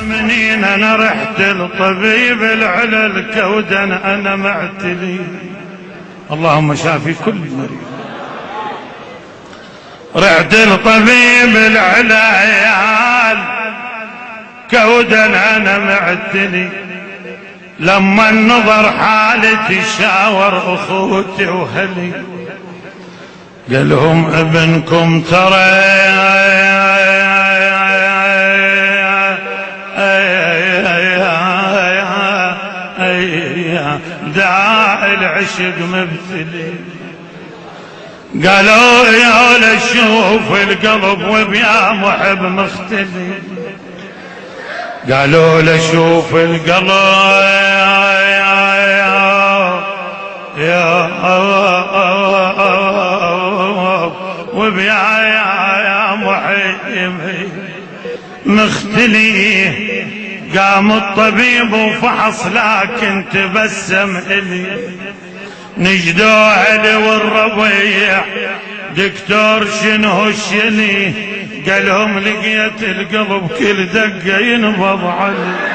طمنين انا رحت لطبيب العلل كودن انا معتلي. اللهم شافي كل مريض. رحت لطبيب العلل كودن انا معتلي. لما النظر حالتي شاور اخوتي وهلي قالهم ابنكم ترى داعي العشق مبتلي. قالوا يا لشوف القلب وبيا محب مختلي. قالوا لشوف القلب يا وبيا يا محب مختلي. قام الطبيب وفحص لكن تبسم إلي. نجدوا علي والربيع دكتور شنو الشلي. قالهم لقيت القلب كل دقة ينبض علي.